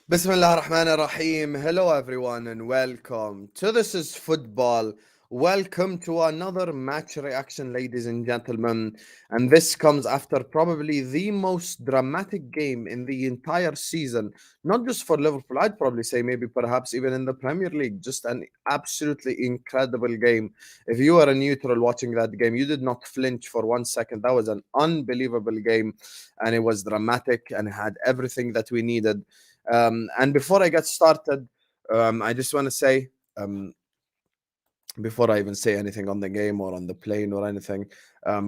Bismillah ar-Rahman ar-Rahim. Hello everyone and welcome to This is Football. Welcome to another match reaction, ladies and gentlemen. And this comes after probably the most dramatic game in the entire season. Not just for Liverpool, I'd probably say maybe perhaps even in the Premier League. Just an absolutely incredible game. If you are a neutral watching that game, you did not flinch for 1 second. That was an unbelievable game and it was dramatic and had everything that we needed. And before I get started, I just want to say, before I even say anything on the game or on the plane or anything,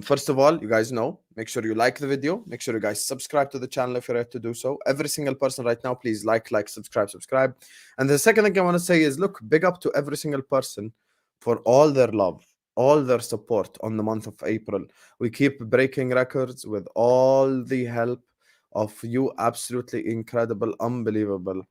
first of all, you guys know, make sure you like the video. Make sure you guys subscribe to the channel if you're ready to do so. Every single person right now, please like, subscribe. And the second thing I want to say is, look, big up to every single person for all their love, all their support on the month of April. We keep breaking records with all the help of you absolutely incredible, unbelievable,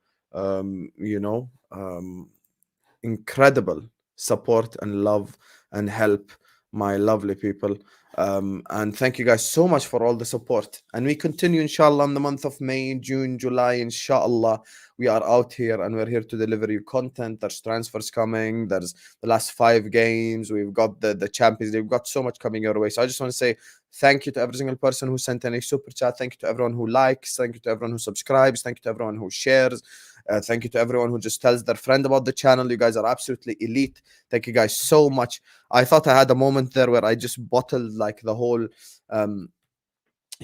incredible support and love and help, my lovely people. And thank you guys so much for all the support. And we continue, inshallah, in the month of May, June, July, inshallah. We are out here and we're here to deliver you content. There's transfers coming, there's the last 5 games, we've got the Champions League, we've got so much coming your way. So I just want to say thank you to every single person who sent in a super chat. Thank you to everyone who likes. Thank you to everyone who subscribes. Thank you to everyone who shares. Thank you to everyone who just tells their friend about the channel. You guys are absolutely elite. Thank you guys so much. I thought I had a moment there where I just bottled like the whole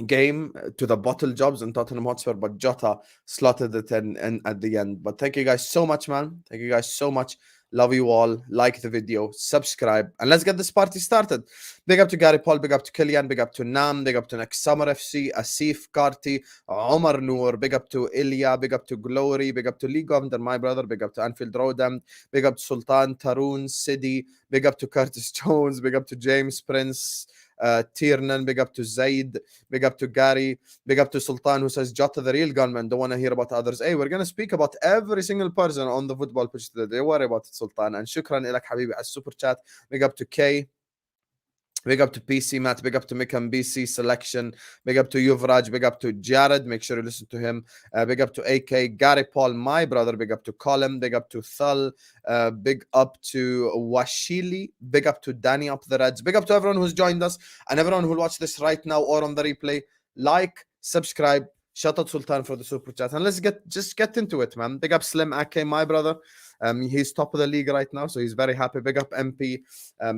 game to the bottle jobs in Tottenham Hotspur, but Jota slotted it in at the end. But thank you guys so much, man. Thank you guys so much. Love you all. Like the video, subscribe, and let's get this party started. Big up to Gary Paul, big up to Killian, big up to Nam, big up to Next Summer FC, Asif Karti, Omar Noor, big up to Ilya, big up to Glory, big up to Lee Govender, my brother, big up to Anfield Rodham, big up to Sultan, Tarun, Sidi, big up to Curtis Jones, big up to James Prince, Tiernan, big up to Zaid, big up to Gary, big up to Sultan who says Jota the real gunman, don't want to hear about others. Hey, we're going to speak about every single person on the football pitch today. Don't worry about it, Sultan. And shukran ilak habibi as super chat. Big up to K. Big up to PC Matt, big up to Mikam BC Selection, big up to Yuvraj, big up to Jared, make sure you listen to him, big up to AK, Gary Paul, my brother, big up to Colin, big up to Thul, big up to Washili, big up to Danny up the Reds, big up to everyone who's joined us and everyone who will watch this right now or on the replay. Like, subscribe, shout out Sultan for the super chat, and let's get into it, man. Big up Slim AK, my brother. He's top of the league right now, so he's very happy. Big up MP,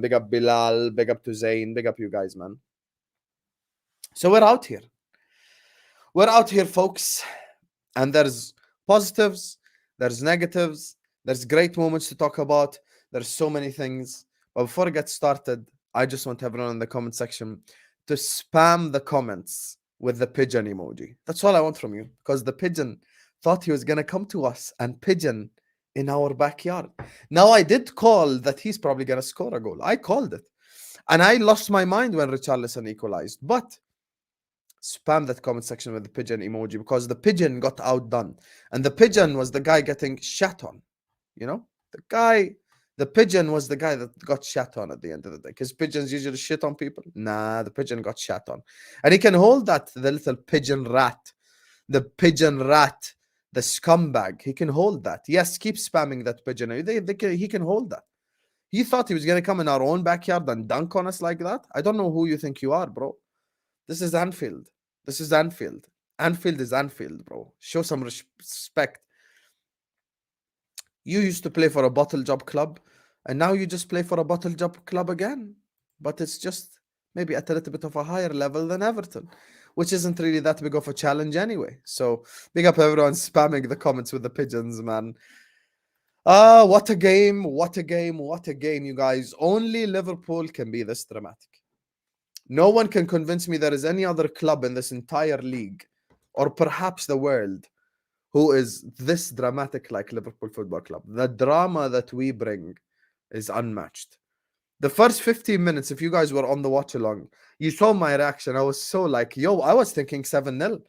big up Bilal, big up to Zain, big up you guys, man. So we're out here. We're out here, folks. And there's positives, there's negatives, there's great moments to talk about. There's so many things. But before I get started, I just want everyone in the comment section to spam the comments with the pigeon emoji. That's all I want from you, because the pigeon thought he was going to come to us and pigeon in our backyard. Now, I did call that he's probably going to score a goal. I called it. And I lost my mind when Richarlison equalized. But spam that comment section with the pigeon emoji, because the pigeon got outdone. And the pigeon was the guy getting shat on. You know? The pigeon was the guy that got shat on at the end of the day. Because pigeons usually shit on people. Nah, the pigeon got shat on. And he can hold that, the little pigeon rat. The pigeon rat. The scumbag, he can hold that. Yes, keep spamming that pigeon. He can hold that. He thought he was going to come in our own backyard and dunk on us like that? I don't know who you think you are, bro. This is Anfield. This is Anfield. Anfield is Anfield, bro. Show some respect. You used to play for a bottle job club, and now you just play for a bottle job club again. But it's just maybe at a little bit of a higher level than Everton, which isn't really that big of a challenge anyway. So big up everyone spamming the comments with the pigeons, man. What a game, what a game, what a game, you guys. Only Liverpool can be this dramatic. No one can convince me there is any other club in this entire league, or perhaps the world, who is this dramatic like Liverpool Football Club. The drama that we bring is unmatched. The first 15 minutes, if you guys were on the watch along, you saw my reaction. I was so like, yo, I was thinking 7-0.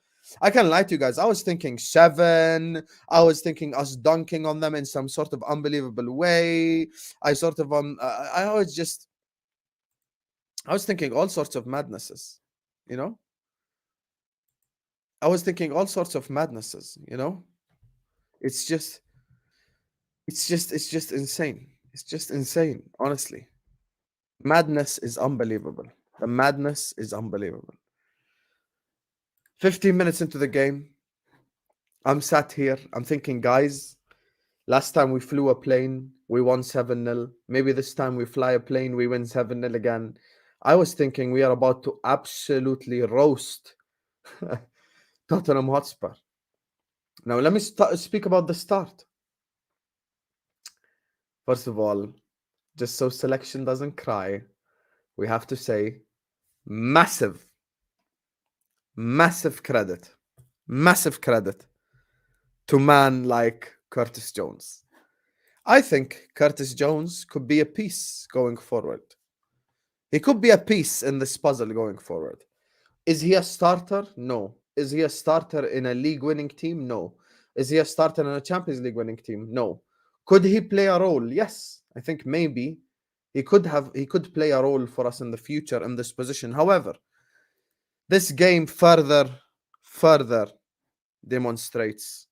I can't lie to you guys. I was thinking 7. I was thinking us dunking on them in some sort of unbelievable way. I was thinking all sorts of madnesses, you know? I was thinking all sorts of madnesses, you know? It's just insane. It's just insane, honestly. Madness is unbelievable. The madness is unbelievable. 15 minutes into the game, I'm sat here. I'm thinking, guys, last time we flew a plane, we won 7-0. Maybe this time we fly a plane, we win 7-0 again. I was thinking we are about to absolutely roast Tottenham Hotspur. Now, let me speak about the start. First of all, just so selection doesn't cry, we have to say massive credit to man like Curtis Jones. I think Curtis Jones could be a piece going forward. He could be a piece in this puzzle going forward. Is he a starter? No. Is he a starter in a league-winning team? No. Is he a starter in a Champions League winning team? No. Could he play a role? Yes. I think maybe he could play a role for us in the future in this position. However, this game further demonstrates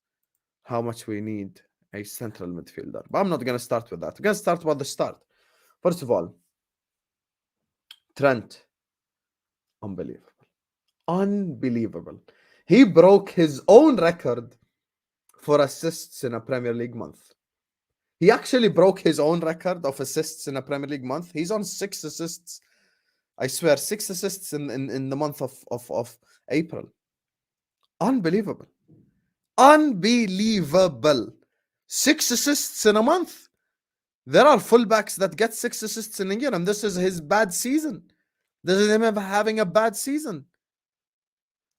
how much we need a central midfielder. But I'm not going to start with that. I'm going to start about the start. First of all, Trent, unbelievable. He broke his own record for assists in a Premier League month. He actually broke his own record of assists in a Premier League month. He's on 6 assists. I swear, 6 assists in the month of April. Unbelievable. 6 assists in a month. There are fullbacks that get 6 assists in a year, and this is his bad season. This is him having a bad season.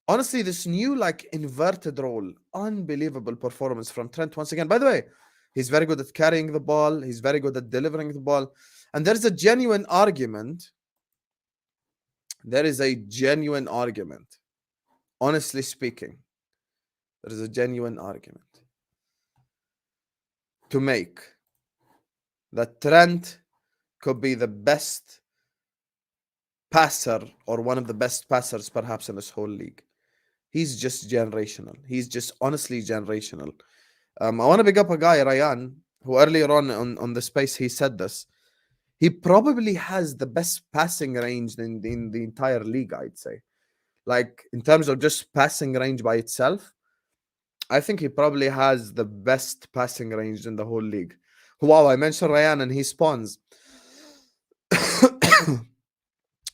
Honestly, this new inverted role, unbelievable performance from Trent once again. By the way, he's very good at carrying the ball. He's very good at delivering the ball. And there's a genuine argument. Honestly speaking, there is a genuine argument to make that Trent could be the best passer or one of the best passers perhaps in this whole league. He's just generational. He's just honestly generational. I want to big up a guy, Ryan, who earlier on the space, he said this. He probably has the best passing range in the entire league, I'd say. Like, in terms of just passing range by itself, I think he probably has the best passing range in the whole league. Wow, I mentioned Ryan and he spawns.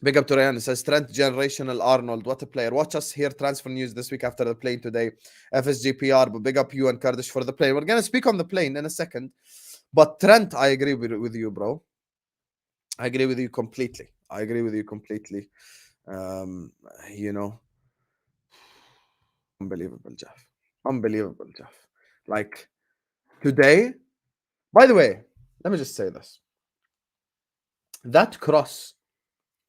Big up to Ryan. It says, Trent, generational Arnold. What a player. Watch us hear transfer news this week after the plane today. FSG PR, but big up you and Kurdish for the plane. We're going to speak on the plane in a second. But Trent, I agree with you, bro. I agree with you completely. Unbelievable, Jeff. Like, today, by the way, let me just say this. That cross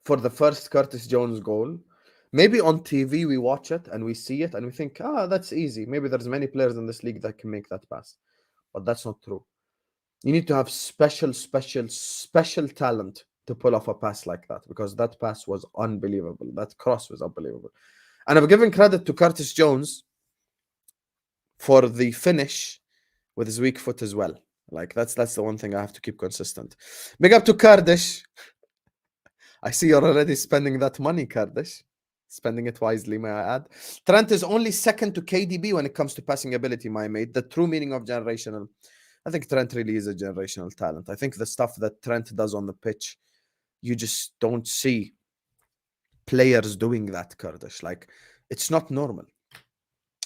for the first Curtis Jones goal, maybe on TV we watch it and we see it and we think, that's easy. Maybe there's many players in this league that can make that pass. But that's not true. You need to have special talent to pull off a pass like that, because that pass was unbelievable. That cross was unbelievable. And I'm giving credit to Curtis Jones for the finish with his weak foot as well. Like, that's the one thing I have to keep consistent. Big up to Kurdish. I see you're already spending that money, Kurdish. Spending it wisely, may I add. Trent is only second to KDB when it comes to passing ability, my mate. The true meaning of generational. I think Trent really is a generational talent. I think the stuff that Trent does on the pitch, you just don't see players doing that, Kurdish. Like, it's not normal.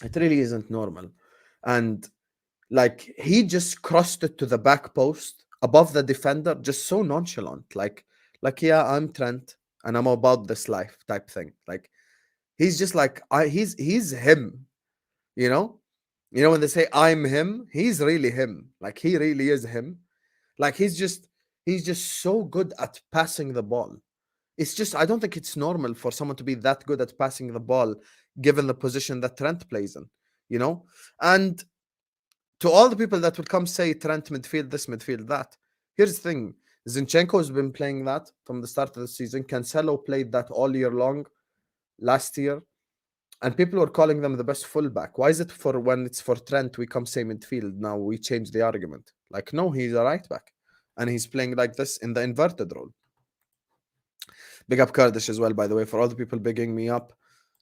It really isn't normal. And like, he just crossed it to the back post above the defender, just so nonchalant. Like, yeah, I'm Trent and I'm about this life type thing. Like, he's just like, he's him, you know? You know, when they say I'm him, he's really him. Like, he really is him. Like, he's just so good at passing the ball. It's just, I don't think it's normal for someone to be that good at passing the ball, given the position that Trent plays in, you know? And to all the people that would come say Trent midfield this, midfield that, here's the thing. Zinchenko has been playing that from the start of the season. Cancelo played that all year long last year. And people were calling them the best fullback. Why is it for when it's for Trent, we come say midfield? Now we change the argument. Like, no, he's a right back. And he's playing like this in the inverted role. Big up Kurdish as well, by the way, for all the people bigging me up.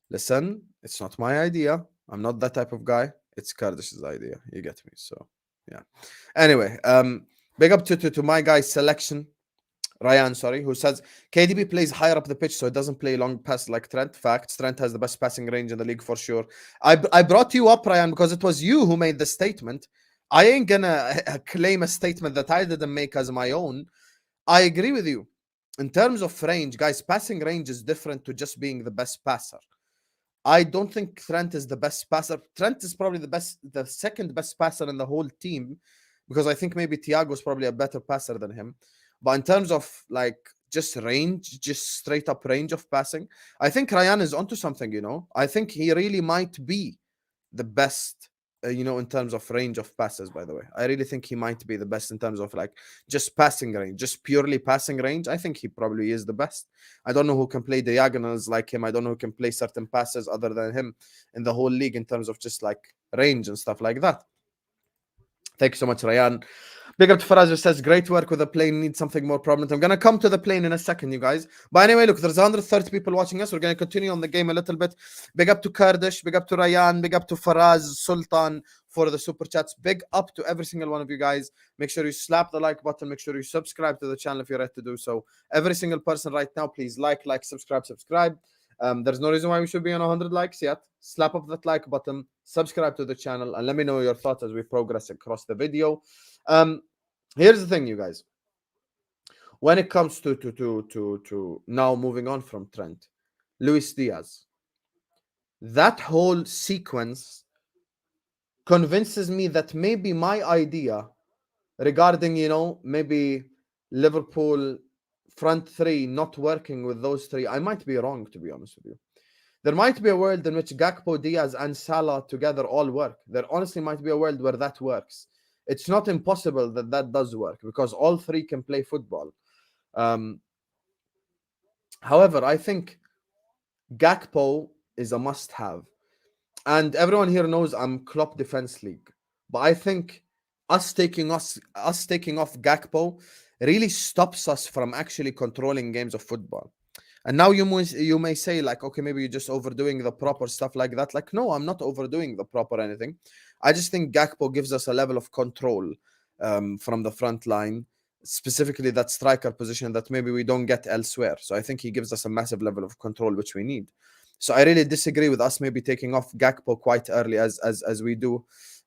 Listen, it's not my idea. I'm not that type of guy. It's Kurdish's idea. You get me? So, yeah. Anyway, big up to my guy's selection. Ryan, sorry, who says KDB plays higher up the pitch, so it doesn't play long pass like Trent. Facts. Trent has the best passing range in the league for sure. I brought you up, Ryan, because it was you who made the statement. I ain't gonna claim a statement that I didn't make as my own. I agree with you. In terms of range, guys, passing range is different to just being the best passer. I don't think Trent is the best passer. Trent is probably the second best passer in the whole team, because I think maybe Thiago is probably a better passer than him. But in terms of like just range, just straight up range of passing, I think Ryan is onto something, you know. I think he really might be the best, you know, in terms of range of passes, by the way. I really think he might be the best in terms of like just passing range, just purely passing range. I think he probably is the best. I don't know who can play diagonals like him. I don't know who can play certain passes other than him in the whole league in terms of just like range and stuff like that. Thank you so much, Ryan. Big up to Faraz, who says, great work with the plane, need something more prominent. I'm going to come to the plane in a second, you guys. But anyway, look, there's 130 people watching us. We're going to continue on the game a little bit. Big up to Kurdish, big up to Ryan, big up to Faraz, Sultan for the super chats. Big up to every single one of you guys. Make sure you slap the like button. Make sure you subscribe to the channel if you're ready to do so. Every single person right now, please like, subscribe. There's no reason why we should be on 100 likes yet. Slap up that like button, subscribe to the channel, and let me know your thoughts as we progress across the video. Here's the thing, you guys. When it comes to now moving on from Trent, Luis Diaz, that whole sequence convinces me that maybe my idea regarding, you know, maybe Liverpool front three not working with those three, I might be wrong, to be honest with you. There might be a world in which Gakpo, Diaz, and Salah together all work. There honestly might be a world where that works. It's not impossible that that does work because all three can play football. However, I think Gakpo is a must-have. And everyone here knows I'm Klopp Defense League. But I think us taking off Gakpo really stops us from actually controlling games of football. And now you may say, like, okay, maybe you're just overdoing the proper stuff like that. Like, no, I'm not overdoing the proper anything. I just think Gakpo gives us a level of control from the front line, specifically that striker position that maybe we don't get elsewhere. So I think he gives us a massive level of control, which we need. So I really disagree with us maybe taking off Gakpo quite early as we do.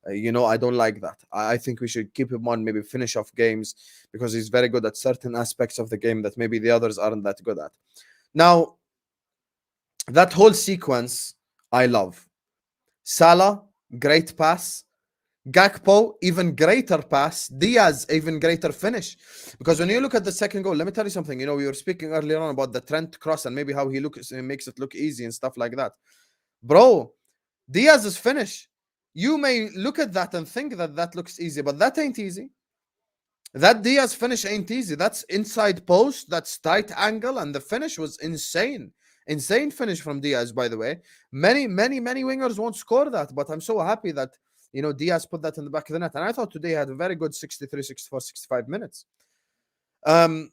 You know, I don't like that. I think we should keep him on, maybe finish off games, because he's very good at certain aspects of the game that maybe the others aren't that good at. Now, that whole sequence, I love. Salah, great pass. Gakpo, even greater pass. Diaz, even greater finish. Because when you look at the second goal, let me tell you something. You know, we were speaking earlier on about the Trent cross and maybe how he makes it look easy and stuff like that. Bro, Diaz's finish. You may look at that and think that that looks easy, but that ain't easy. That Diaz finish ain't easy. That's inside post, that's tight angle, and the finish was insane. Insane finish from Diaz, by the way. Many wingers won't score that, but I'm so happy that, you know, Diaz put that in the back of the net. And I thought today had a very good 63, 64, 65 minutes. Now,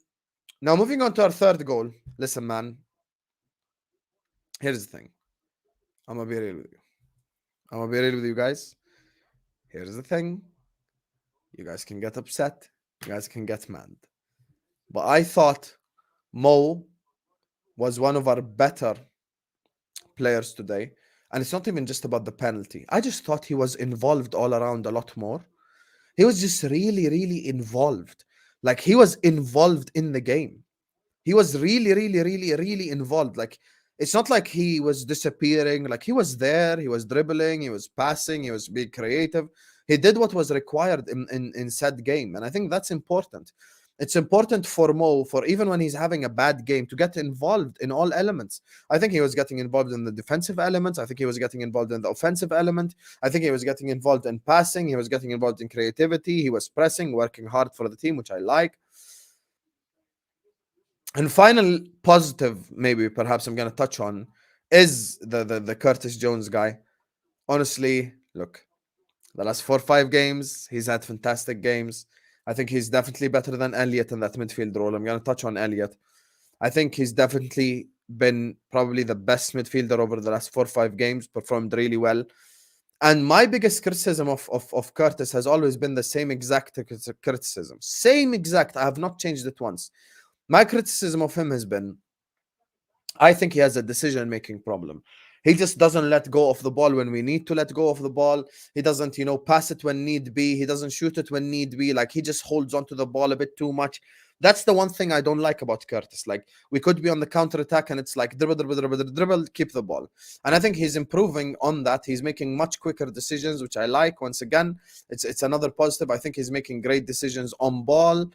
moving on to our third goal. Listen, man. Here's the thing. I'm going to be real with you. I'm going to be real with you guys. Here's the thing. You guys can get upset. You guys can get mad. But I thought Mo was one of our better players today. And it's not even just about the penalty. I just thought he was involved all around a lot more. He was just really involved. Like, he was involved in the game. He was really involved. Like, it's not like he was disappearing. Like, he was there. He was dribbling. He was passing. He was being creative. He did what was required in said game. And I think that's important. It's important for Mo, for even when he's having a bad game, to get involved in all elements. I think he was getting involved in the defensive elements. I think he was getting involved in the offensive element. I think he was getting involved in passing. He was getting involved in creativity. He was pressing, working hard for the team, which I like. And final positive, maybe perhaps I'm going to touch on, is the Curtis Jones guy. Honestly, look, the last 4 or 5 games, he's had fantastic games. I think he's definitely better than Elliott in that midfield role. I'm going to touch on Elliott. I think he's definitely been probably the best midfielder over the last 4 or 5 games, performed really well. And my biggest criticism of Curtis has always been the same exact criticism. Same exact. I have not changed it once. My criticism of him has been, I think he has a decision-making problem. He just doesn't let go of the ball when we need to let go of the ball. He doesn't, pass it when need be. He doesn't shoot it when need be. Like, he just holds onto the ball a bit too much. That's the one thing I don't like about Curtis. Like, we could be on the counter attack and it's like dribble, dribble, dribble, dribble, keep the ball. And I think he's improving on that. He's making much quicker decisions, which I like. Once again, it's another positive. I think he's making great decisions on ball.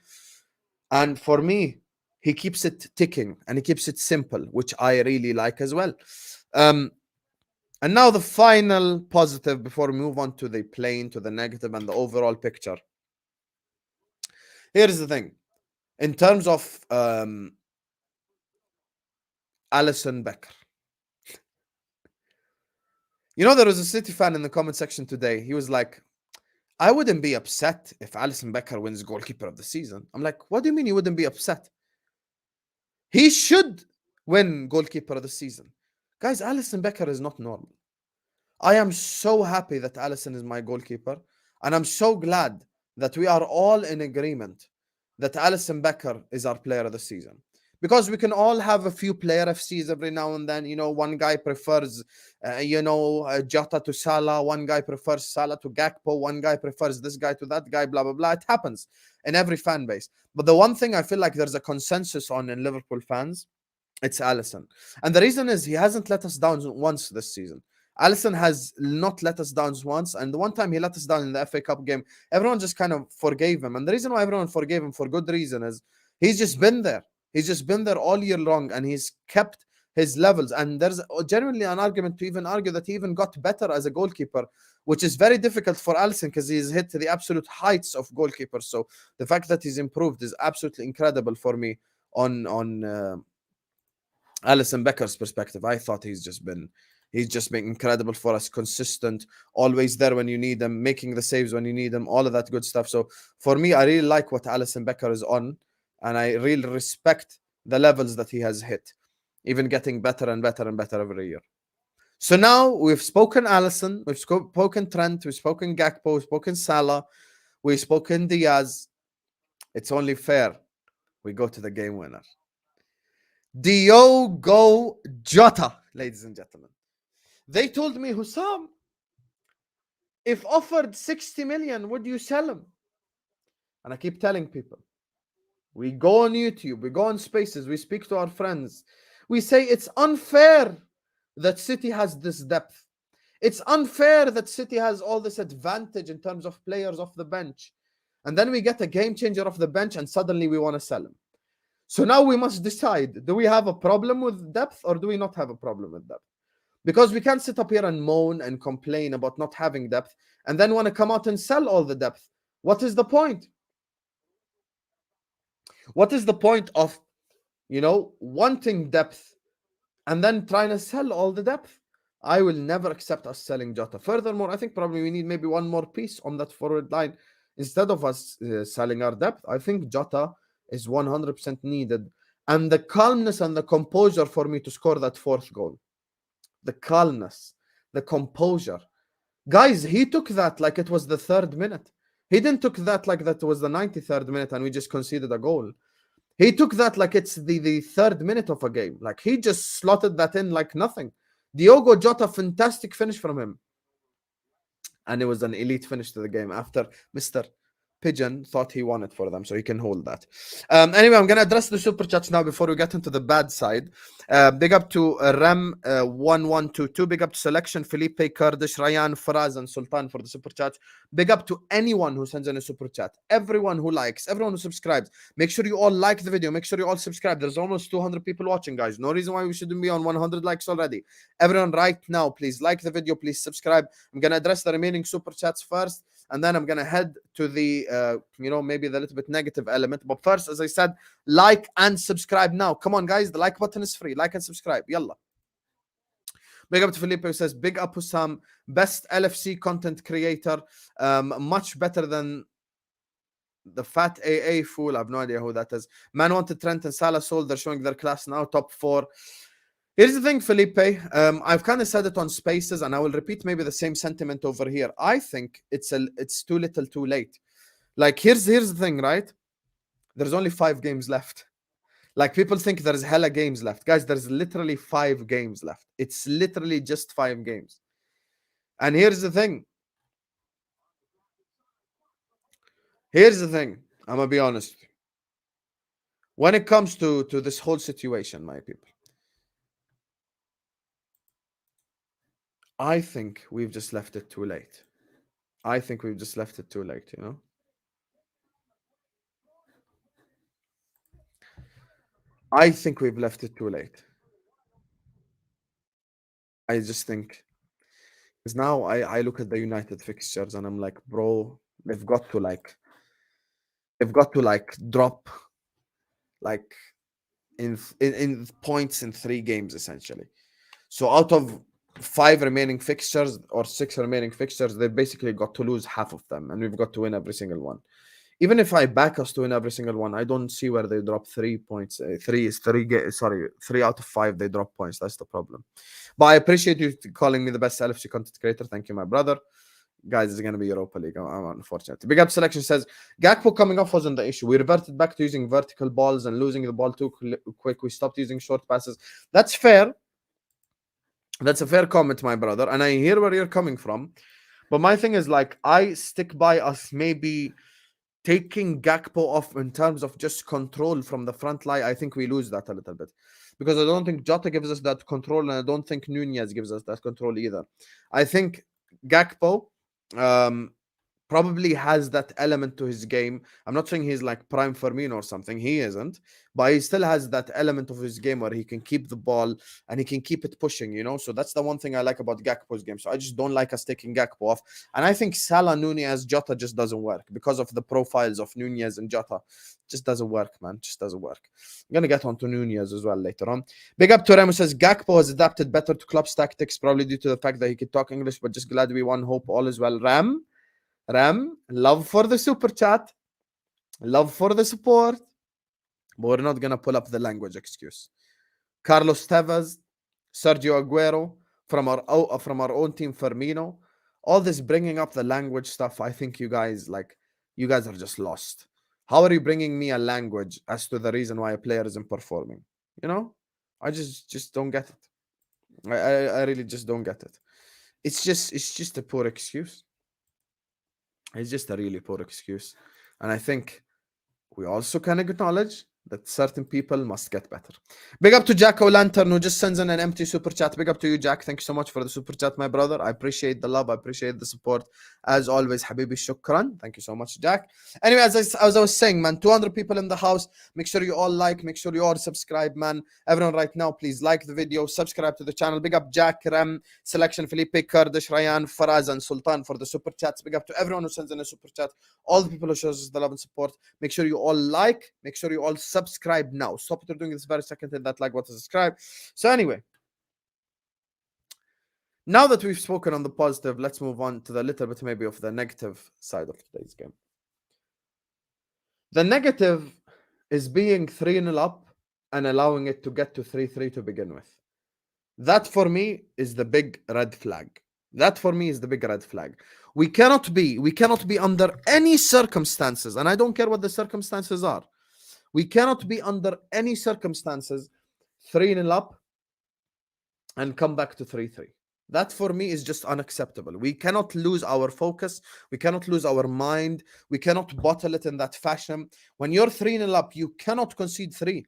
And for me, he keeps it ticking and he keeps it simple, which I really like as well. And now the final positive before we move on to the plain, to the negative, and the overall picture. Here's the thing. In terms of Alisson Becker. There was a City fan in the comment section today. He was like, I wouldn't be upset if Alisson Becker wins goalkeeper of the season. I'm like, what do you mean you wouldn't be upset? He should win goalkeeper of the season. Guys, Alisson Becker is not normal. I am so happy that Alisson is my goalkeeper. And I'm so glad that we are all in agreement that Alisson Becker is our player of the season. Because we can all have a few player FCs every now and then. One guy prefers, Jota to Salah. One guy prefers Salah to Gakpo. One guy prefers this guy to that guy, blah, blah, blah. It happens in every fan base. But the one thing I feel like there's a consensus on in Liverpool fans, it's Alisson. And the reason is he hasn't let us down once this season. Alisson has not let us down once, and the one time he let us down in the FA Cup game, everyone just kind of forgave him. And the reason why everyone forgave him for good reason is he's just been there. He's just been there all year long, and he's kept his levels. And there's genuinely an argument to even argue that he even got better as a goalkeeper, which is very difficult for Alisson because he's hit the absolute heights of goalkeepers. So the fact that he's improved is absolutely incredible for me on Alisson Becker's perspective. I thought he's just been incredible for us, consistent, always there when you need him, making the saves when you need him, all of that good stuff. So for me, I really like what Alisson Becker is on, and I really respect the levels that he has hit, even getting better and better and better every year. So now we've spoken Alisson, we've spoken Trent, we've spoken Gakpo, we've spoken Salah, we've spoken Diaz. It's only fair we go to the game winner. Diogo Jota, ladies and gentlemen. They told me, Hussam, if offered 60 million, would you sell him? And I keep telling people, we go on YouTube, we go on Spaces, we speak to our friends. We say it's unfair that City has this depth. It's unfair that City has all this advantage in terms of players off the bench. And then we get a game changer off the bench and suddenly we want to sell him. So now we must decide, do we have a problem with depth or do we not have a problem with depth? Because we can't sit up here and moan and complain about not having depth and then want to come out and sell all the depth. What is the point? What is the point of, wanting depth and then trying to sell all the depth? I will never accept us selling Jota. Furthermore, I think probably we need maybe one more piece on that forward line. Instead of us selling our depth, I think Jota is 100% needed. And the calmness and the composure for me to score that fourth goal. The calmness, the composure. Guys, he took that like it was the 3rd minute. He didn't took that like that was the 93rd minute and we just conceded a goal. He took that like it's the 3rd minute of a game. Like he just slotted that in like nothing. Diogo Jota, fantastic finish from him. And it was an elite finish to the game after Mr. Pigeon thought he won it for them, so he can hold that. Anyway, I'm going to address the super chats now before we get into the bad side. Big up to Ram 1122. Big up to Selection, Felipe, Kurdish, Ryan, Faraz, and Sultan for the super chat. Big up to anyone who sends in a super chat. Everyone who likes, everyone who subscribes. Make sure you all like the video. Make sure you all subscribe. There's almost 200 people watching, guys. No reason why we shouldn't be on 100 likes already. Everyone right now, please like the video. Please subscribe. I'm going to address the remaining super chats first. And then I'm going to head to the, maybe the little bit negative element. But first, as I said, like and subscribe now. Come on, guys. The like button is free. Like and subscribe. Yalla. Big up to Felipe who says, big up Hussam, best LFC content creator, much better than the fat AA fool. I have no idea who that is. Man wanted Trent and Salah sold. They're showing their class now, top 4. Here's the thing, Felipe. I've kind of said it on Spaces, and I will repeat maybe the same sentiment over here. I think it's too little, too late. Like, here's the thing, right? There's only 5 games left. Like, people think there's hella games left. Guys, there's literally 5 games left. It's literally just 5 games. And here's the thing. I'm going to be honest. When it comes to this whole situation, my people, I think we've just left it too late. I think we've just left it too late, you know? I think we've left it too late. I just think, because now I look at the United fixtures and I'm like, bro, they've got to drop like in points in 3 games essentially. So out of 5 remaining fixtures or 6 remaining fixtures, they've basically got to lose half of them, and we've got to win every single one. Even if I back us to win every single one, I don't see where they drop 3 points. 3 out of 5 they drop points. That's the problem. But I appreciate you calling me the best LFC content creator. Thank you, my brother. Guys, it's going to be Europa League. I'm unfortunate. Big Up Selection says, Gakpo coming off wasn't the issue. We reverted back to using vertical balls and losing the ball too quick. We stopped using short passes. That's fair. That's a fair comment, my brother. And I hear where you're coming from. But my thing is, like, I stick by us maybe taking Gakpo off in terms of just control from the front line. I think we lose that a little bit. Because I don't think Jota gives us that control, and I don't think Nunez gives us that control either. I think Gakpo probably has that element to his game. I'm not saying he's like prime Firmino or something. He isn't. But he still has that element of his game where he can keep the ball and he can keep it pushing, you know? So that's the one thing I like about Gakpo's game. So I just don't like us taking Gakpo off. And I think Salah, Nunez, Jota just doesn't work because of the profiles of Nunez and Jota. Just doesn't work, man. Just doesn't work. I'm going to get on to Nunez as well later on. Big up to Ramy says, Gakpo has adapted better to Klopp's tactics, probably due to the fact that he could talk English, but just glad we won. Hope all is well. Ram, love for the super chat, love for the support, but we're not gonna pull up the language excuse. Carlos Tevez, Sergio Aguero, from our own team, Firmino. All this bringing up the language stuff, I think you guys are just lost. How are you bringing me a language as to the reason why a player isn't performing? You know, I just don't get it. I really just don't get it. It's just a poor excuse. It's just a really poor excuse. And I think we also can acknowledge that certain people must get better. Big up to Jack O'Lantern, who just sends in an empty super chat. Big up to you, Jack. Thank you so much for the super chat, my brother. I appreciate the love. I appreciate the support. As always, Habibi, shukran. Thank you so much, Jack. Anyway, as I was saying, man, 200 people in the house. Make sure you all like. Make sure you all subscribe, man. Everyone right now, please like the video. Subscribe to the channel. Big up Jack, Ram, Selection, Felipe, Kurdish, Ryan, Faraz, and Sultan for the super chats. Big up to everyone who sends in a super chat. All the people who shows us the love and support. Make sure you all like. Make sure you all subscribe now. Stop what you're doing this very second, hit that like button, subscribe. So anyway, now that we've spoken on the positive, let's move on to the little bit maybe of the negative side of today's game. The negative is being 3-0 up and allowing it to get to 3-3 to begin with. That for me is the big red flag. We cannot be under any circumstances, and I don't care what the circumstances are. We cannot be under any circumstances 3-0 up and come back to 3-3. That for me is just unacceptable. We cannot lose our focus. We cannot lose our mind. We cannot bottle it in that fashion. When you're 3-0 up, you cannot concede 3.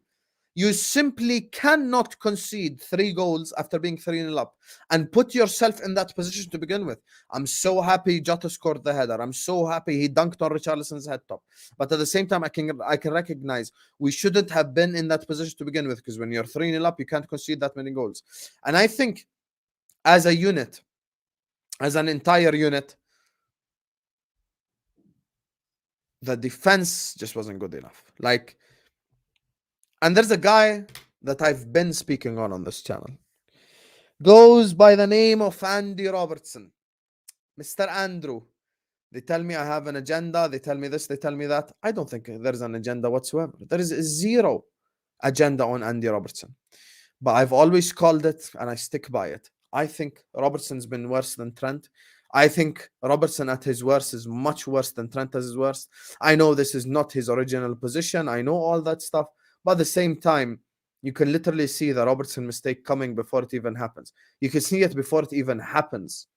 You simply cannot concede 3 goals after being 3-0 up and put yourself in that position to begin with. I'm so happy Jota scored the header. I'm so happy he dunked on Richarlison's head top. But at the same time, I can recognize we shouldn't have been in that position to begin with, because when you're 3-0 up, you can't concede that many goals. And I think as a unit, as an entire unit, the defense just wasn't good enough. And there's a guy that I've been speaking on this channel. goes by the name of Andy Robertson. Mr. Andrew. They tell me I have an agenda. They tell me this, they tell me that. I don't think there's an agenda whatsoever. There is zero agenda on Andy Robertson. But I've always called it and I stick by it. I think Robertson's been worse than Trent. I think Robertson at his worst is much worse than Trent at his worst. I know this is not his original position. I know all that stuff. But at the same time, you can literally see the Robertson mistake coming before it even happens. You can see it before it even happens.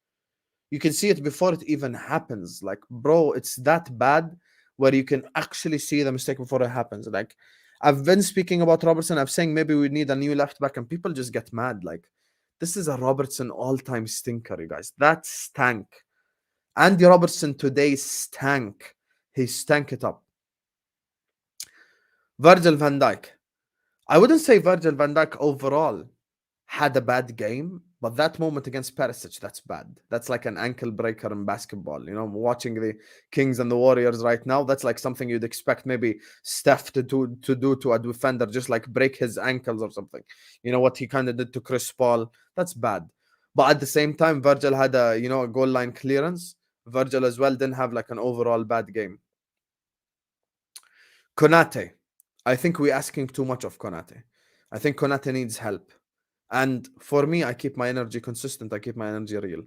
You can see it before it even happens. Like, bro, it's that bad where you can actually see the mistake before it happens. Like, I've been speaking about Robertson. I'm saying maybe we need a new left back, and people just get mad. Like, this is a Robertson all-time stinker, you guys. That stank. Andy Robertson today stank. He stank it up. Virgil van Dijk. I wouldn't say Virgil van Dijk overall had a bad game, but that moment against Perisic, that's bad. That's like an ankle breaker in basketball. You know, watching the Kings and the Warriors right now, that's like something you'd expect maybe Steph to do to a defender, just like break his ankles or something. You know what he kind of did to Chris Paul? That's bad. But at the same time, Virgil had a goal line clearance. Virgil as well didn't have like an overall bad game. Konate. I think we're asking too much of Konate. I think Konate needs help. And for me, I keep my energy consistent. I keep my energy real.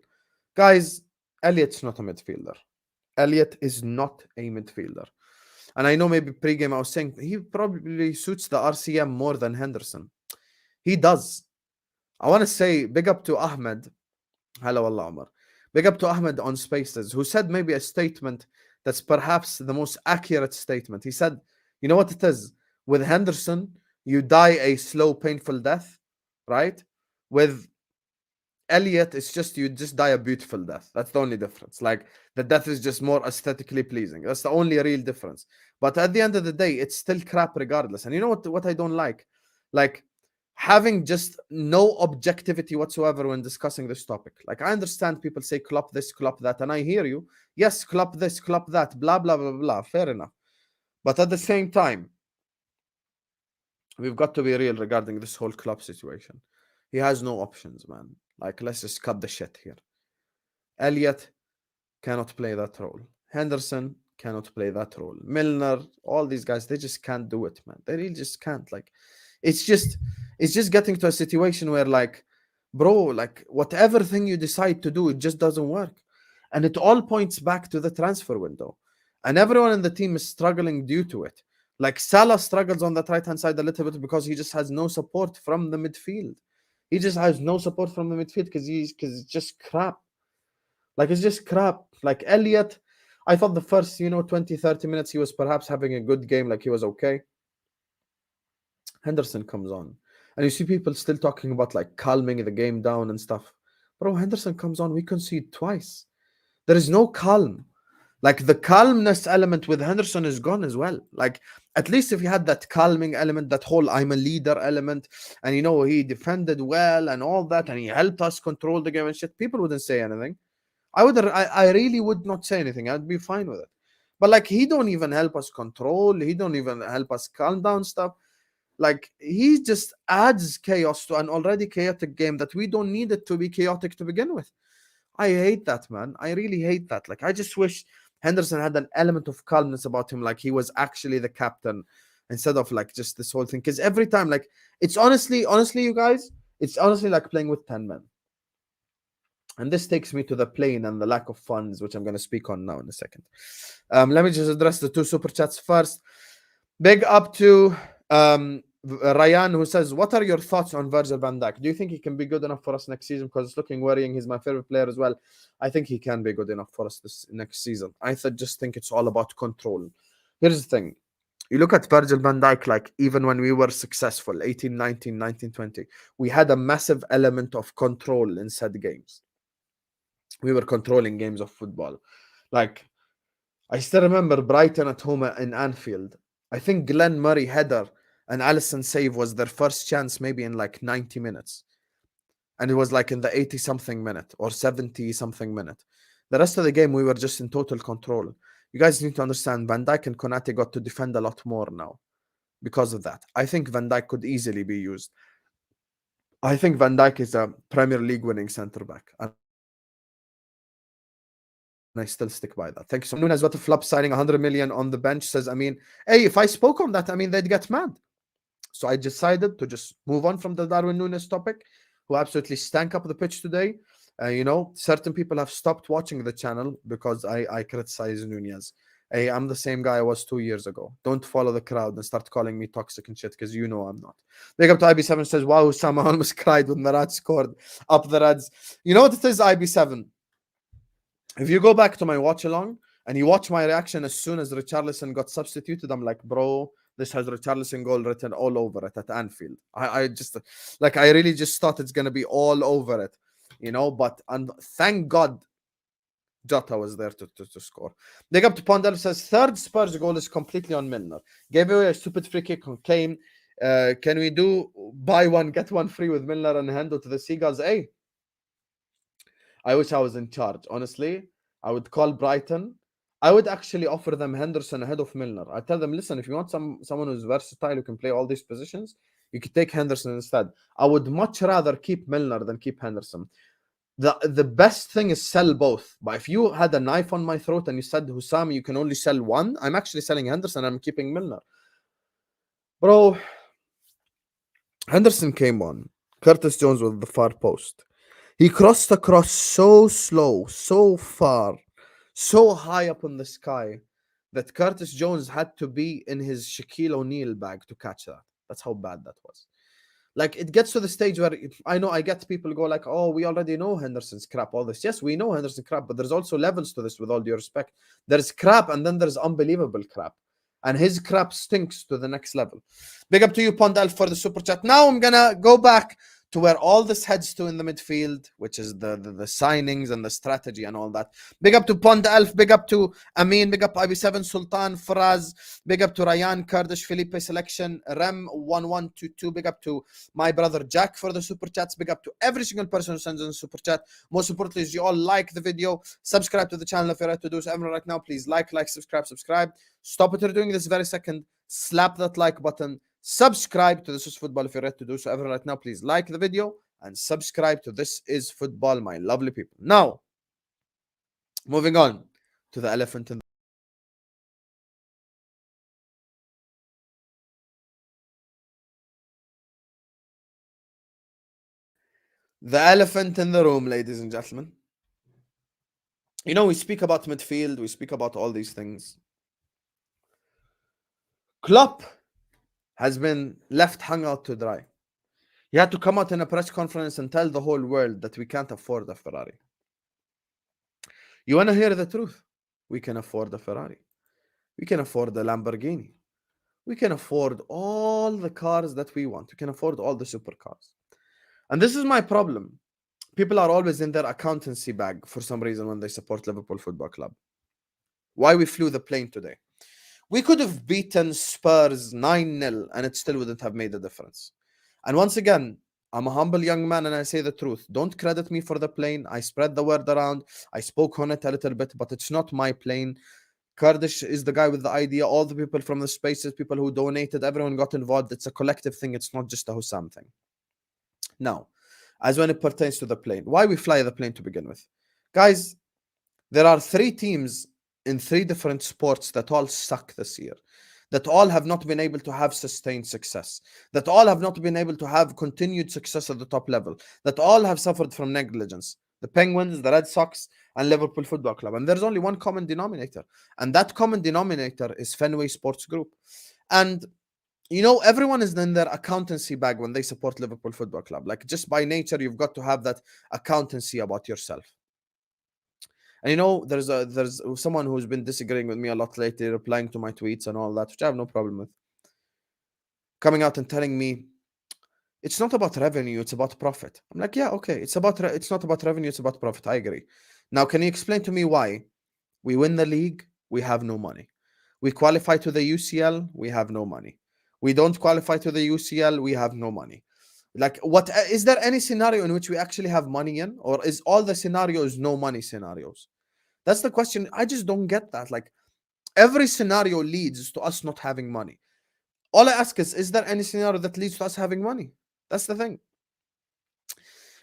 Guys, Elliot's not a midfielder. Elliot is not a midfielder. And I know maybe pre-game I was saying he probably suits the RCM more than Henderson. He does. I want to say big up to Ahmed. Hello, Allah Umar. Big up to Ahmed on Spaces, who said maybe a statement that's perhaps the most accurate statement. He said, you know what it is? With Henderson, you die a slow, painful death, right? With Elliot, it's just you just die a beautiful death. That's the only difference. Like the death is just more aesthetically pleasing. That's the only real difference. But at the end of the day, it's still crap regardless. And you know what I don't like? Like having just no objectivity whatsoever when discussing this topic. Like I understand people say Klopp this, Klopp that, and I hear you. Yes, Klopp this, Klopp that, blah, blah, blah, blah. Fair enough. But at the same time, we've got to be real regarding this whole Klopp situation. He has no options, man. Like, let's just cut the shit here. Elliot cannot play that role. Henderson cannot play that role. Milner, all these guys, they just can't do it, man. They really just can't. Like, it's just getting to a situation where, like, bro, like, whatever thing you decide to do, it just doesn't work. And it all points back to the transfer window. And everyone in the team is struggling due to it. Like, Salah struggles on that right-hand side a little bit because he just has no support from the midfield. He just has no support from the midfield because it's just crap. Like, it's just crap. Like, Elliot, I thought the first, 20, 30 minutes, he was perhaps having a good game. Like, he was okay. Henderson comes on. And you see people still talking about, like, calming the game down and stuff. Bro, Henderson comes on. We concede twice. There is no calm. Like, the calmness element with Henderson is gone as well. Like, at least if he had that calming element, that whole I'm a leader element, and he defended well and all that, and he helped us control the game and shit, people wouldn't say anything. I really would not say anything. I'd be fine with it. But like, he don't even help us control. He don't even help us calm down stuff. Like, he just adds chaos to an already chaotic game that we don't need it to be chaotic to begin with. I hate that, man. I really hate that. Like, I just wish Henderson had an element of calmness about him, like he was actually the captain instead of like just this whole thing. Because every time, like, it's honestly, you guys, it's honestly like playing with 10 men. And this takes me to the plane and the lack of funds, which I'm going to speak on now in a second. Let me just address the two super chats first. Big up to Ryan, who says, what are your thoughts on Virgil van Dijk? Do you think he can be good enough for us next season? Because it's looking worrying. He's my favorite player as well. I think he can be good enough for us this next season. I just think it's all about control. Here's the thing. You look at Virgil van Dijk, like, even when we were successful, 18, 19, 19, 20, we had a massive element of control in said games. We were controlling games of football. Like, I still remember Brighton at home in Anfield. I think Glenn Murray header and Alisson save was their first chance maybe in like 90 minutes. And it was like in the 80-something minute or 70-something minute. The rest of the game, we were just in total control. You guys need to understand, Van Dijk and Konate got to defend a lot more now because of that. I think Van Dijk could easily be used I think Van Dijk is a Premier League winning centre back. And I still stick by that. Thank you so much. Nunez, what a flop signing 100 million on the bench, says, I mean, hey, if I spoke on that, I mean, they'd get mad. So I decided to just move on from the Darwin Nunez topic, who absolutely stank up the pitch today. You know, certain people have stopped watching the channel because I criticize Nunez. Hey, I'm the same guy I was 2 years ago. Don't follow the crowd and start calling me toxic and shit, because you know I'm not. Big up to IB7, says, wow, Sam almost cried when the Reds scored up the Reds. You know what it is, IB7? If you go back to my watch along and you watch my reaction as soon as Richarlison got substituted, I'm like, bro, this has Richarlison goal written all over it at Anfield. I just, like, I really just thought it's going to be all over it, you know, but and thank God Jota was there to score. Big up to Pondel, says, third Spurs goal is completely on Milner. Gave away a stupid free kick on Kane. Can we do buy one, get one free with Milner and handle to the Seagulls? Hey, I wish I was in charge. Honestly, I would call Brighton. I would actually offer them Henderson ahead of Milner. I tell them, listen, if you want someone who's versatile who can play all these positions, you could take Henderson instead. I would much rather keep Milner than keep Henderson. The best thing is sell both. But if you had a knife on my throat and you said, Hussam, you can only sell one, I'm actually selling Henderson and I'm keeping Milner. Bro, Henderson came on. Curtis Jones was the far post. He crossed across so slow, so far, so high up in the sky that Curtis Jones had to be in his Shaquille O'Neal bag to catch that. That's how bad that was. Like, it gets to the stage where I know I get people go like, oh, we already know Henderson's crap, all this. Yes, we know Henderson crap, but there's also levels to this, with all due respect. There's crap and then there's unbelievable crap. And his crap stinks to the next level. Big up to you, Pondal, for the super chat. Now I'm going to go back to where all this heads to in the midfield, which is the signings and the strategy and all that. Big up to Pond Elf, big up to Amin, big up IB7, Sultan, Faraz, big up to Ryan, Kurdish, Felipe Selection, Rem1122, big up to my brother Jack for the super chats, big up to every single person who sends in a super chat. Most importantly is you all like the video, subscribe to the channel if you're ready to do so. Everyone right now, please like, subscribe. Stop what you're doing this very second, slap that like button, subscribe to This Is Football if you're ready to do so. Everyone right now, please like the video and subscribe to This Is Football, my lovely people. Now, moving on to the elephant in the room, ladies and gentlemen. You know, we speak about midfield, we speak about all these things. Klopp has been left hung out to dry. He had to come out in a press conference and tell the whole world that we can't afford a Ferrari. You want to hear the truth? We can afford a Ferrari. We can afford a Lamborghini. We can afford all the cars that we want. We can afford all the supercars. And this is my problem. People are always in their accountancy bag for some reason when they support Liverpool Football Club. Why we flew the plane today? We could have beaten Spurs 9-0 and it still wouldn't have made a difference. And once again, I'm a humble young man and I say the truth. Don't credit me for the plane. I spread the word around. I spoke on it a little bit, but it's not my plane. Kurdish is the guy with the idea. All the people from the spaces, people who donated, everyone got involved. It's a collective thing. It's not just a Hussam thing. Now, as when it pertains to the plane, why we fly the plane to begin with? Guys, there are 3 teams in 3 different sports that all suck this year, that all have not been able to have sustained success, that all have not been able to have continued success at the top level, that all have suffered from negligence. The Penguins, the Red Sox, and Liverpool Football Club. And there's only one common denominator. And that common denominator is Fenway Sports Group. And, you know, everyone is in their accountancy bag when they support Liverpool Football Club. Like, just by nature, you've got to have that accountancy about yourself. And, you know, there's someone who's been disagreeing with me a lot lately, replying to my tweets and all that, which I have no problem with, coming out and telling me, it's not about revenue, it's about profit. I'm like, yeah, okay. It's not about revenue, it's about profit. I agree. Now, can you explain to me why we win the league, we have no money? We qualify to the UCL, we have no money. We don't qualify to the UCL, we have no money. Like, what is there any scenario in which we actually have money in? Or is all the scenarios no money scenarios? That's the question. I just don't get that. Like, every scenario leads to us not having money. All I ask is there any scenario that leads to us having money? That's the thing.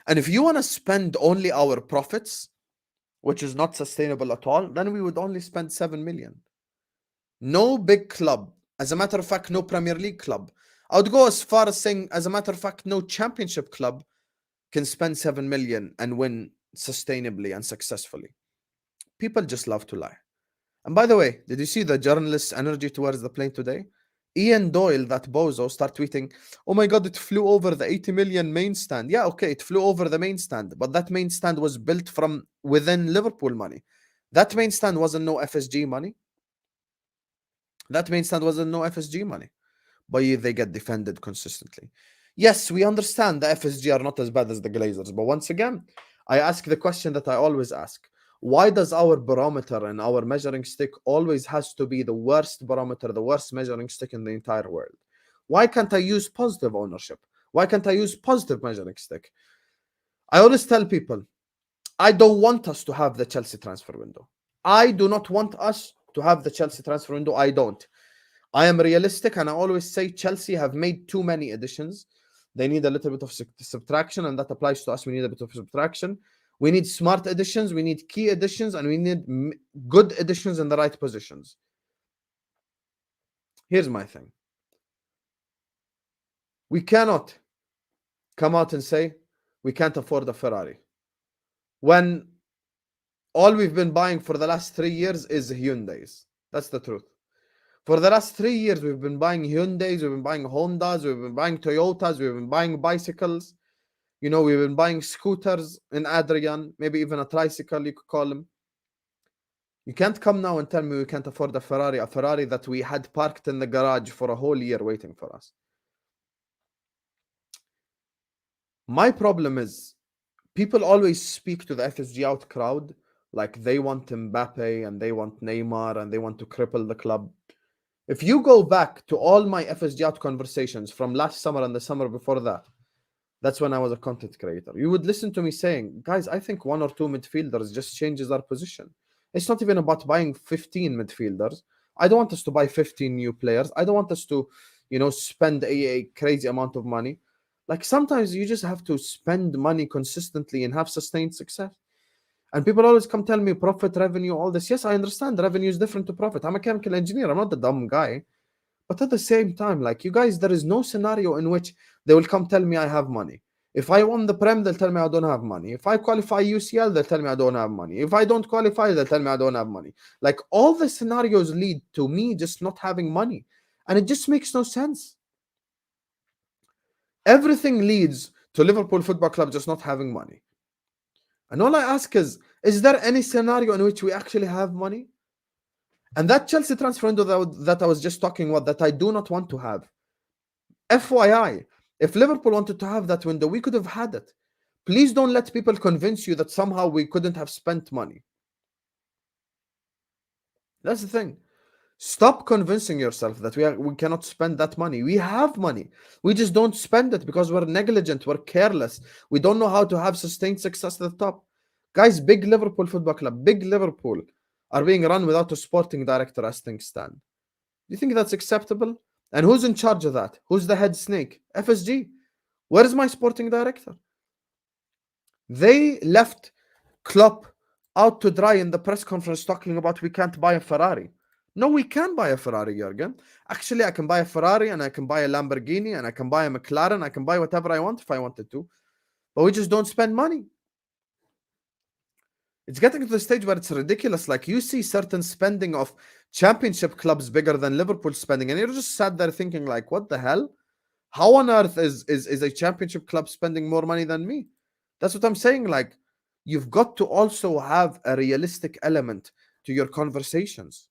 And if you want to spend only our profits, which is not sustainable at all, then we would only spend 7 million. No big club, as a matter of fact, no Premier League club. I would go as far as saying, as a matter of fact, no championship club can spend 7 million and win sustainably and successfully. People just love to lie. And by the way, did you see the journalist's energy towards the plane today? Ian Doyle, that bozo, start tweeting, oh my God, it flew over the 80 million main stand. Yeah, okay, it flew over the main stand, but that main stand was built from within Liverpool money. That main stand wasn't no FSG money. That main stand wasn't no FSG money. But they get defended consistently. Yes, we understand the FSG are not as bad as the Glazers, but once again, I ask the question that I always ask. Why does our barometer and our measuring stick always has to be the worst barometer, the worst measuring stick in the entire world? Why can't I use positive ownership? Why can't I use positive measuring stick? I always tell people, I don't want us to have the Chelsea transfer window. I do not want us to have the Chelsea transfer window. I don't. I am realistic, and I always say Chelsea have made too many additions. They need a little bit of subtraction, and that applies to us. We need a bit of subtraction. We need smart additions, we need key additions, and we need good additions in the right positions. Here's my thing. We cannot come out and say we can't afford a Ferrari when all we've been buying for the last 3 years is Hyundais. That's the truth. For the last 3 years, we've been buying Hyundais, we've been buying Hondas, we've been buying Toyotas, we've been buying bicycles. You know, we've been buying scooters in Adrian, maybe even a tricycle, you could call them. You can't come now and tell me we can't afford a Ferrari that we had parked in the garage for a whole year waiting for us. My problem is people always speak to the FSG out crowd like they want Mbappe and they want Neymar and they want to cripple the club. If you go back to all my FSG out conversations from last summer and the summer before that, that's when I was a content creator. You would listen to me saying, guys, I think 1 or 2 midfielders just changes our position. It's not even about buying 15 midfielders. I don't want us to buy 15 new players. I don't want us to, you know, spend a crazy amount of money. Like sometimes you just have to spend money consistently and have sustained success. And people always come tell me profit, revenue, all this. Yes, I understand revenue is different to profit. I'm a chemical engineer. I'm not the dumb guy. But at the same time, like you guys, there is no scenario in which they will come tell me I have money. If I won the Prem, they'll tell me I don't have money. If I qualify UCL, they'll tell me I don't have money. If I don't qualify, they'll tell me I don't have money. Like all the scenarios lead to me just not having money. And it just makes no sense. Everything leads to Liverpool Football Club just not having money. And all I ask is there any scenario in which we actually have money? And that Chelsea transfer window that I was just talking about, that I do not want to have. FYI, if Liverpool wanted to have that window, we could have had it. Please don't let people convince you that somehow we couldn't have spent money. That's the thing. Stop convincing yourself that we cannot spend that money. We have money. We just don't spend it because we're negligent, we're careless. We don't know how to have sustained success at the top. Guys, big Liverpool Football Club, big Liverpool are being run without a sporting director as things stand. Do you think that's acceptable? And who's in charge of that? Who's the head snake? FSG. Where is my sporting director? They left Klopp out to dry in the press conference talking about we can't buy a Ferrari. No, we can buy a Ferrari, Jurgen. Actually, I can buy a Ferrari and I can buy a Lamborghini and I can buy a McLaren. I can buy whatever I want if I wanted to. But we just don't spend money. It's getting to the stage where it's ridiculous. Like you see certain spending of championship clubs bigger than Liverpool spending. And you're just sat there thinking like, what the hell? How on earth is a championship club spending more money than me? That's what I'm saying. Like, you've got to also have a realistic element to your conversations.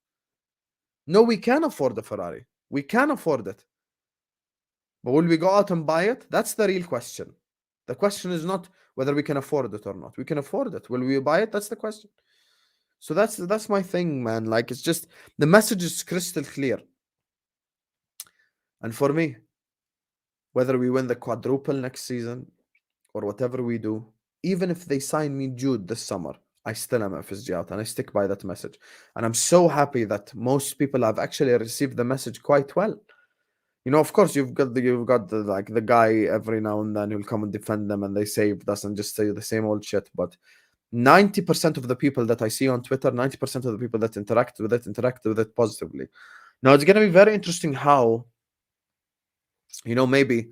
No, we can afford a Ferrari. We can afford it. But will we go out and buy it? That's the real question. The question is not whether we can afford it or not. We can afford it. Will we buy it? That's the question. So that's my thing, man. Like, it's just, the message is crystal clear. And for me, whether we win the quadruple next season or whatever we do, even if they sign me Jude this summer, I still am FSG out and I stick by that message. And I'm so happy that most people have actually received the message quite well. You know, of course, you've got the like the guy every now and then who'll come and defend them, and they saved us and just say the same old shit. But 90% of the people that I see on Twitter, 90% of the people that interact with it positively. Now it's gonna be very interesting how, you know, maybe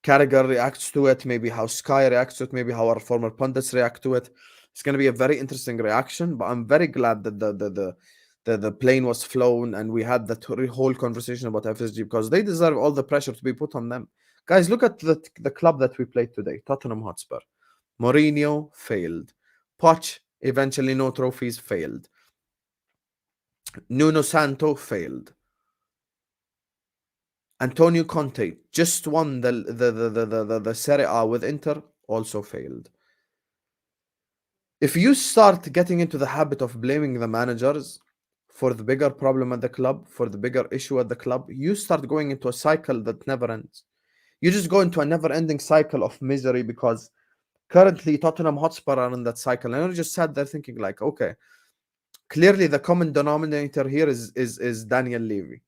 Carragher reacts to it, maybe how Sky reacts to it, maybe how our former pundits react to it. It's going to be a very interesting reaction, but I'm very glad that the plane was flown and we had that whole conversation about FSG because they deserve all the pressure to be put on them. Guys, look at the club that we played today, Tottenham Hotspur. Mourinho failed. Poch, eventually no trophies, failed. Nuno Santo failed. Antonio Conte just won the Serie A with Inter, also failed. If you start getting into the habit of blaming the managers for the bigger problem at the club, for the bigger issue at the club, you start going into a cycle that never ends. You just go into a never-ending cycle of misery because currently Tottenham Hotspur are in that cycle. And I just sat there thinking like, okay, clearly the common denominator here is Daniel Levy.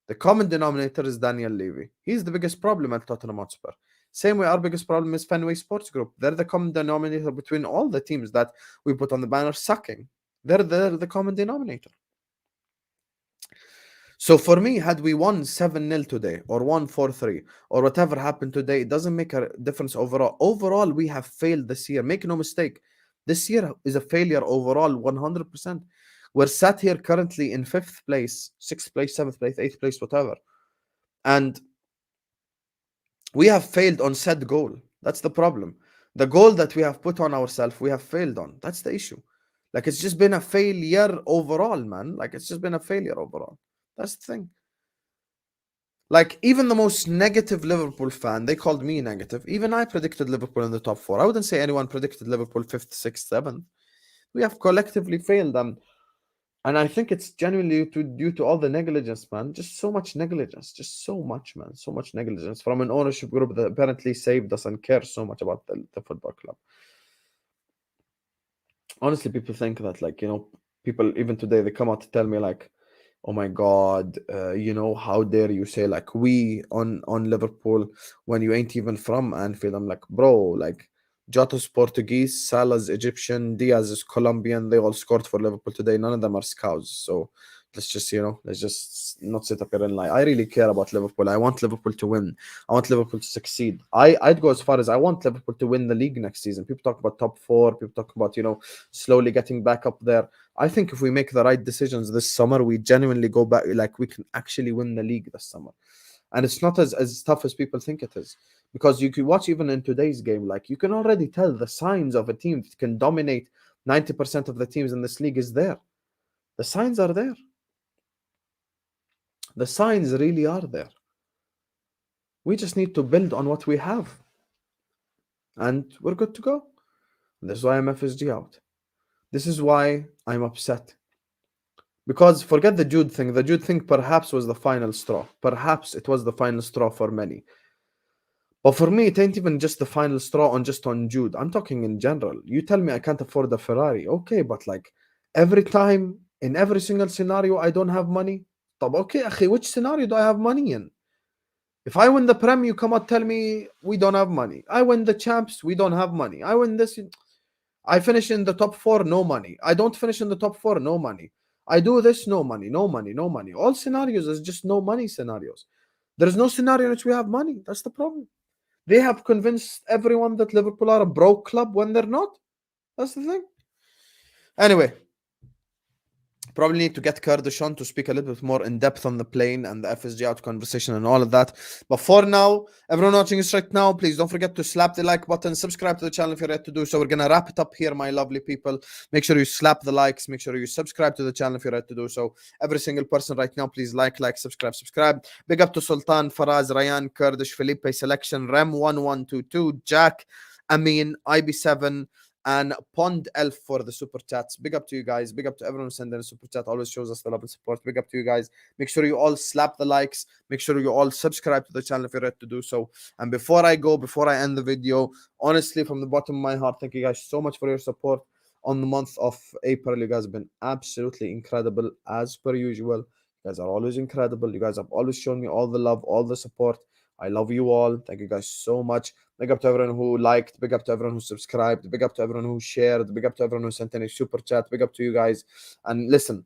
The common denominator is Daniel Levy. He's the biggest problem at Tottenham Hotspur. Same way our biggest problem is Fenway Sports Group. They're the common denominator between all the teams that we put on the banner sucking. They're the common denominator. So for me, had we won 7-0 today or won 4-3 or whatever happened today, it doesn't make a difference overall. Overall, we have failed this year. Make no mistake. This year is a failure overall, 100%. We're sat here currently in 5th place, 6th place, 7th place, 8th place, whatever. And we have failed on said goal. That's the problem. The goal that we have put on ourselves, we have failed on. That's the issue. Like, it's just been a failure overall, man. Like, it's just been a failure overall. That's the thing. Like, even the most negative Liverpool fan, they called me negative. Even I predicted Liverpool in the top 4. I wouldn't say anyone predicted Liverpool 5th, 6th, 7th. We have collectively failed them. And I think it's genuinely due to all the negligence, man. Just so much negligence. Just so much, man. So much negligence from an ownership group that apparently saved us and cares so much about the football club. Honestly, people think that, like, you know, people even today, they come out to tell me, like, oh my God, you know, how dare you say, like, we on Liverpool when you ain't even from Anfield. I'm like, bro, like, Jota's Portuguese, Salah's Egyptian, Diaz is Colombian. They all scored for Liverpool today. None of them are scouts. So let's just, you know, let's just not sit up here and lie. I really care about Liverpool. I want Liverpool to win. I want Liverpool to succeed. I'd go as far as I want Liverpool to win the league next season. People talk about top 4. People talk about, you know, slowly getting back up there. I think if we make the right decisions this summer, we genuinely go back. Like, we can actually win the league this summer. And it's not as tough as people think it is. Because you could watch even in today's game, like, you can already tell the signs of a team that can dominate 90% of the teams in this league is there. The signs are there. The signs really are there. We just need to build on what we have. And we're good to go. This is why I'm FSG out. This is why I'm upset. Because forget the Jude thing. The Jude thing perhaps was the final straw. Perhaps it was the final straw for many. But for me, it ain't even just the final straw on Jude. I'm talking in general. You tell me I can't afford a Ferrari. Okay, but like every time, in every single scenario, I don't have money. طب okay, أخي, which scenario do I have money in? If I win the Prem, you come out tell me we don't have money. I win the Champs, we don't have money. I win this. I finish in the top 4, no money. I don't finish in the top 4, no money. I do this, no money, no money, no money. All scenarios is just no money scenarios. There is no scenario in which we have money. That's the problem. They have convinced everyone that Liverpool are a broke club when they're not. That's the thing. Anyway, probably need to get Kurdish on to speak a little bit more in depth on the plane and the FSG out conversation and all of that. But for now, everyone watching us right now, please don't forget to slap the like button, subscribe to the channel if you're ready to do so. We're going to wrap it up here, my lovely people. Make sure you slap the likes. Make sure you subscribe to the channel if you're ready to do so. Every single person right now, please like, subscribe. Big up to Sultan, Faraz, Ryan, Kurdish, Felipe, Selection, Rem1122, Jack, Amin, IB7, and Pond Elf for the super chats. Big up to you guys. Big up to everyone sending a super chat. Always shows us the love and support. Big up to you guys. Make sure you all slap the likes. Make sure you all subscribe to the channel if you're ready to do so. And before I end the video, honestly, from the bottom of my heart, thank you guys so much for your support on the month of April. You guys have been absolutely incredible as per usual. You guys are always incredible. You guys have always shown me all the love, all the support. I love you all. Thank you guys so much. Big up to everyone who liked. Big up to everyone who subscribed. Big up to everyone who shared. Big up to everyone who sent in a super chat. Big up to you guys. And listen,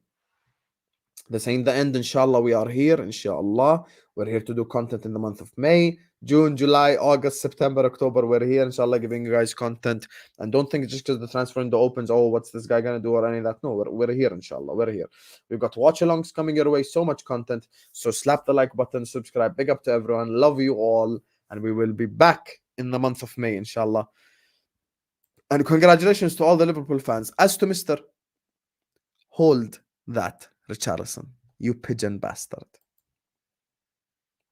this ain't the end. Inshallah, we are here. Inshallah, we're here to do content in the month of May, June, July, August, September, October. We're here, inshallah, giving you guys content. And don't think just because the transfer window opens, oh, what's this guy gonna do or any of that. No, we're here, inshallah. We're here. We've got watch alongs coming your way. So much content. So slap the like button, subscribe. Big up to everyone. Love you all, and we will be back in the month of May, inshallah. And congratulations to all the Liverpool fans. As to Mr. Hold that, Richarlison, you pigeon bastard.